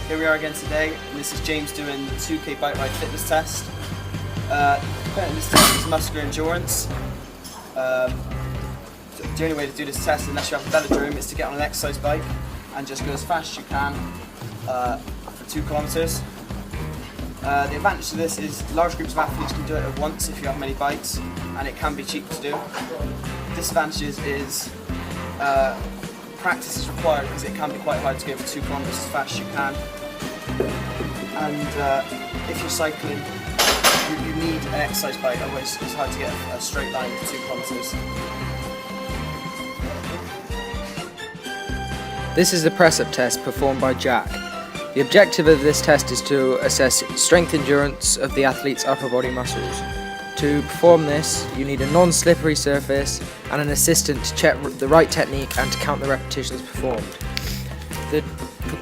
Here we are again today, and this is James doing the 2K bike ride fitness test. The point of this test is muscular endurance. The only way to do this test, unless you have a velodrome, is to get on an exercise bike and just go as fast as you can for 2 kilometers. The advantage of this is large groups of athletes can do it at once if you have many bikes, and it can be cheap to do. Disadvantages is practice is required because it can be quite hard to go for 2 kilometers as fast as you can. And if you're cycling, you need an exercise bike, otherwise it's hard to get a straight line for 2 kilometers. This is the press-up test performed by Jack. The objective of this test is to assess strength endurance of the athlete's upper body muscles. To perform this, you need a non-slippery surface and an assistant to check the right technique and to count the repetitions performed. The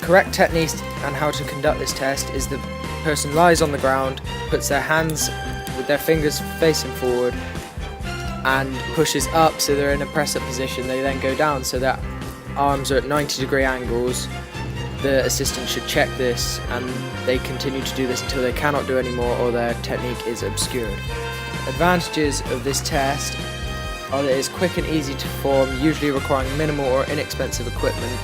correct technique and how to conduct this test is the person lies on the ground, puts their hands with their fingers facing forward and pushes up so they're in a press-up position. They then go down so that arms are at 90-degree angles. The assistant should check this and they continue to do this until they cannot do anymore or their technique is obscured. Advantages of this test are that it is quick and easy to perform, usually requiring minimal or inexpensive equipment,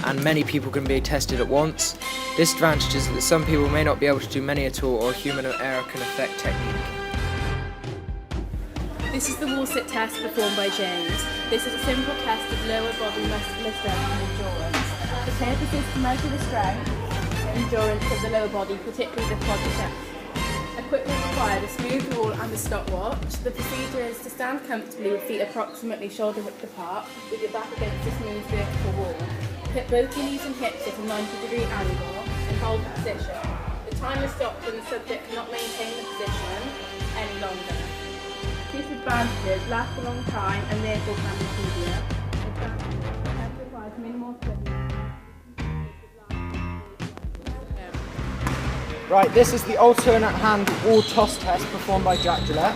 and many people can be tested at once. Disadvantages are that some people may not be able to do many at all, or human error can affect technique. This is the wall sit test performed by James. This is a simple test of lower body muscular strength and endurance. The purpose is to measure the strength and endurance of the lower body, particularly the quadriceps. Equipment required: a smooth wall and a stopwatch. The procedure is to stand comfortably with feet approximately shoulder width apart, with your back against a smooth vertical wall. Hit both your knees and hips at a 90-degree angle and hold the position. The timer stops when the subject cannot maintain the position any longer. Disadvantages: last a long time and therefore can be tedious. Advantages: requires minimal equipment. Right, this is the alternate hand wall toss test performed by Jack Gillett.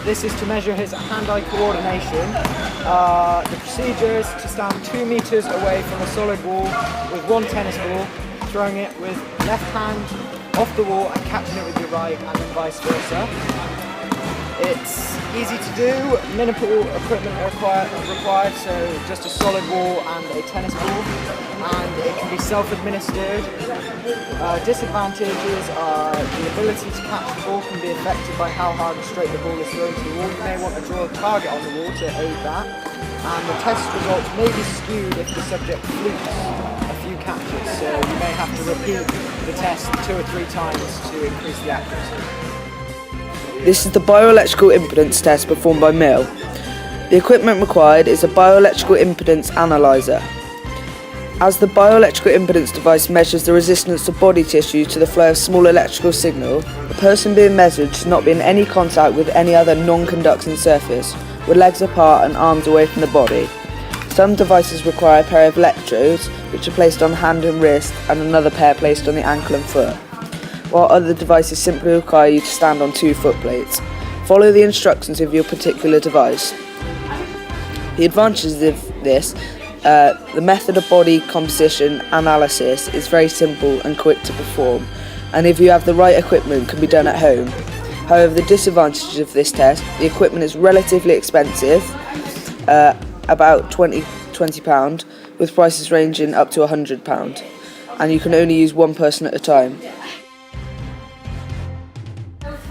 This is to measure his hand-eye coordination. The procedure is to stand 2 meters away from a solid wall with 1 tennis ball, throwing it with left hand off the wall and catching it with your right, and then vice versa. It's easy to do, minimal equipment are required, so just a solid wall and a tennis ball, and it can be self-administered. Disadvantages are the ability to catch the ball can be affected by how hard and straight the ball is thrown to the wall. You may want to draw a target on the wall to aid that, and the test results may be skewed if the subject flukes a few catches, so you may have to repeat the test 2 or 3 times to increase the accuracy. This is the bioelectrical impedance test performed by Mill. The equipment required is a bioelectrical impedance analyzer. As the bioelectrical impedance device measures the resistance of body tissue to the flow of small electrical signal, the person being measured should not be in any contact with any other non-conducting surface, with legs apart and arms away from the body. Some devices require a pair of electrodes, which are placed on hand and wrist, and another pair placed on the ankle and foot, while other devices simply require you to stand on 2 foot plates. Follow the instructions of your particular device. The advantages of this, the method of body composition analysis is very simple and quick to perform, and if you have the right equipment, can be done at home. However, the disadvantages of this test: the equipment is relatively expensive, about £20, with prices ranging up to £100, and you can only use 1 person at a time.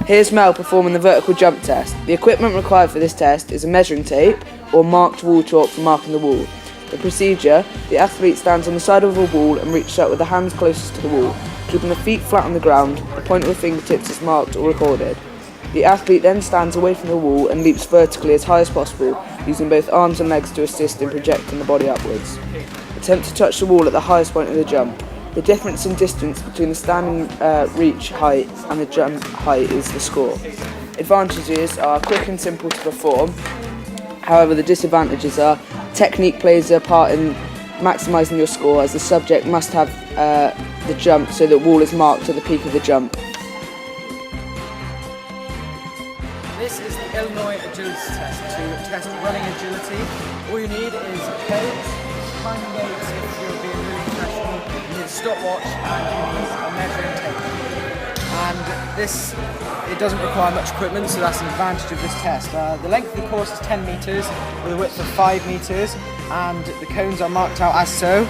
Here's Mel performing the vertical jump test. The equipment required for this test is a measuring tape or marked wall chalk for marking the wall. The procedure: the athlete stands on the side of a wall and reaches out with the hands closest to the wall, keeping the feet flat on the ground. The point of the fingertips is marked or recorded. The athlete then stands away from the wall and leaps vertically as high as possible, using both arms and legs to assist in projecting the body upwards. Attempt to touch the wall at the highest point of the jump. The difference in distance between the standing reach height and the jump height is the score. Advantages are quick and simple to perform. However, the disadvantages are technique plays a part in maximising your score, as the subject must have the jump so that wall is marked at the peak of the jump. This is the Illinois agility test to test running agility. All you need is a coach, climbing weights if you're being really professional, need a stopwatch and you need a measuring tape. And this, it doesn't require much equipment, so that's an advantage of this test. The length of the course is 10 metres with a width of 5 metres, and the cones are marked out as so.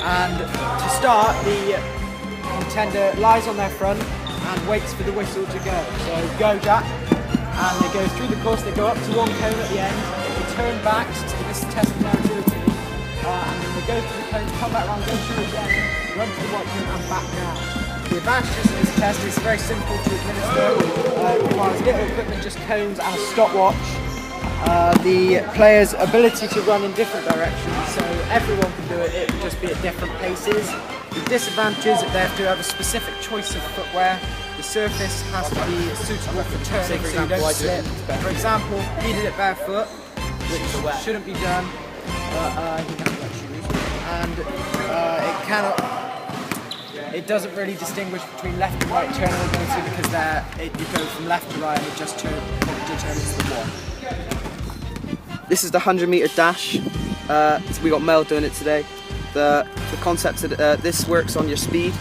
And to start, the contender lies on their front and waits for the whistle to go. So go, Jack. And they go through the course, they go up to one cone at the end, they turn back, so this test of their agility, and then they go through the cone, come back around, go through again, run to the white cone and back down. The advantages of this test is very simple to administer. It requires little equipment, just cones and a stopwatch. The player's ability to run in different directions, so everyone can do it, it will just be at different paces. The disadvantages, they have to have a specific choice of footwear. The surface has to be suitable for turning, so you don't slip. For example, he did it barefoot, which shouldn't be done, but he has wet shoes. And it doesn't really distinguish between left and right turning ability because you go from left to right and it just determines the one. This is the 100-metre dash. So we got Mel doing it today. The concept of this works on your speed.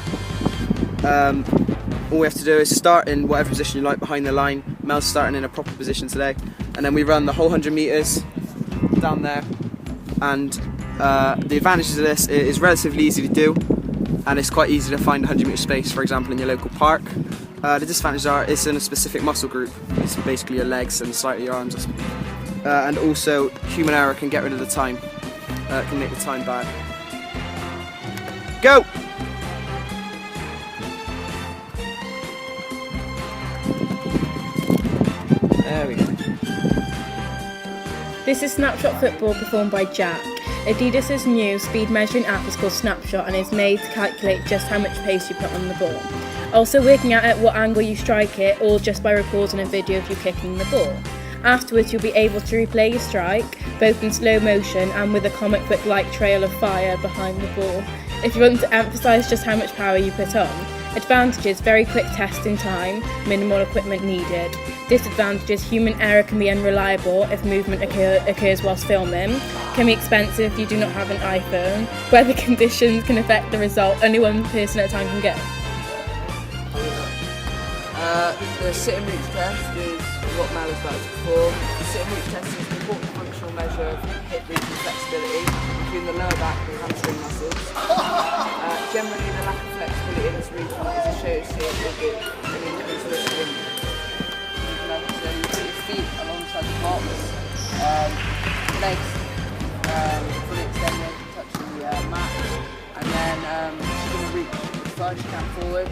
All we have to do is start in whatever position you like behind the line. Mel's starting in a proper position today. And then we run the whole 100 metres down there. And the advantages of this is relatively easy to do. And it's quite easy to find a 100-metre space, for example, in your local park. The disadvantages are it's in a specific muscle group. It's basically your legs and slightly your arms. And also, human error can get rid of the time. It can make the time bad. Go! There we go. This is Snapshot Football performed by Jack. Adidas' new speed measuring app is called Snapshot and is made to calculate just how much pace you put on the ball. Also working out at what angle you strike it, or just by recording a video of you kicking the ball. Afterwards you'll be able to replay your strike, both in slow motion and with a comic book-like trail of fire behind the ball, if you want to emphasise just how much power you put on. Advantages: very quick testing time, minimal equipment needed. Disadvantages: human error can be unreliable if movement occurs whilst filming, can be expensive if you do not have an iPhone, weather conditions can affect the result, only one person at a time can go. The sit and reach test is what Mal is about to perform. The sit and reach test is an important functional measure of hip reach and flexibility between the lower back and hamstring muscles. Generally, the lack of flexibility in this region is associated with an increased risk of injury. So you put your feet alongside the box, legs fully extended, touching the mat, and then you're going to reach as far as you can forward.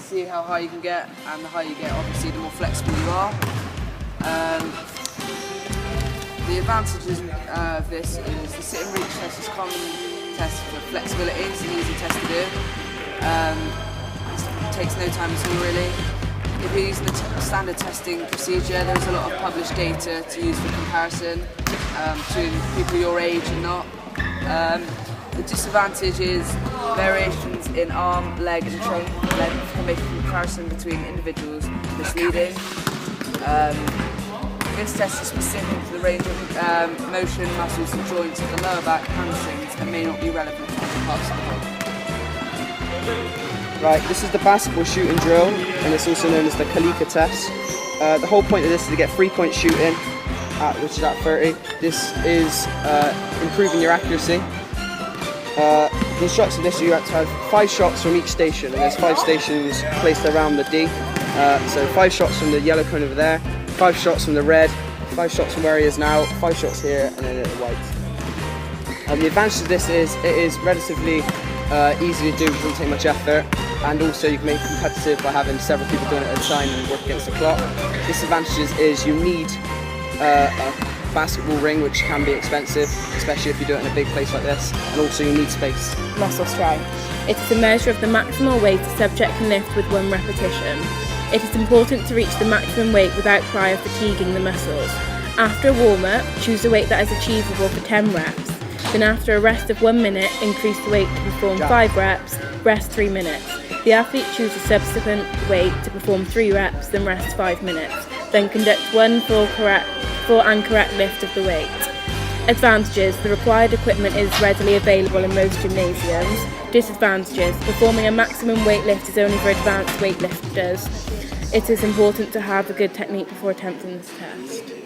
See how high you can get, and the higher you get, obviously, the more flexible you are. The advantages of this is the sit and reach test is a common test for flexibility. It's an easy test to do. It takes no time at all, really. If you're using the standard testing procedure, there's a lot of published data to use for comparison between people your age and not. The disadvantage is variations in arm, leg and trunk length can make a comparison between individuals misleading. This test is specific to the range of motion, muscles and joints of the lower back, hamstrings, and may not be relevant to other parts of the body. Right, this is the basketball shooting drill, and it's also known as the Kalika test. The whole point of this is to get 3-point shooting, which is at 30. This is improving your accuracy. The instructions of this, you have to have 5 shots from each station, and there's 5 stations placed around the D. So 5 shots from the yellow cone over there, 5 shots from the red, 5 shots from where he is now, 5 shots here, and then at the white. The advantage of this is it is relatively easy to do, it doesn't take much effort, and also you can make it competitive by having several people doing it at a time and work against the clock. Disadvantages is you need a basketball ring, which can be expensive, especially if you do it in a big place like this, and also you need space. Muscle strength. It is a measure of the maximal weight a subject can lift with 1 repetition. It is important to reach the maximum weight without prior fatiguing the muscles. After a warm-up, choose a weight that is achievable for 10 reps. Then after a rest of 1 minute, increase the weight to perform 5 reps, rest 3 minutes. The athlete chooses a subsequent weight to perform 3 reps, then rest 5 minutes. Then conduct 1 full correct for and correct lift of the weight. Advantages: the required equipment is readily available in most gymnasiums. Disadvantages: performing a maximum weight lift is only for advanced weightlifters. It is important to have a good technique before attempting this test.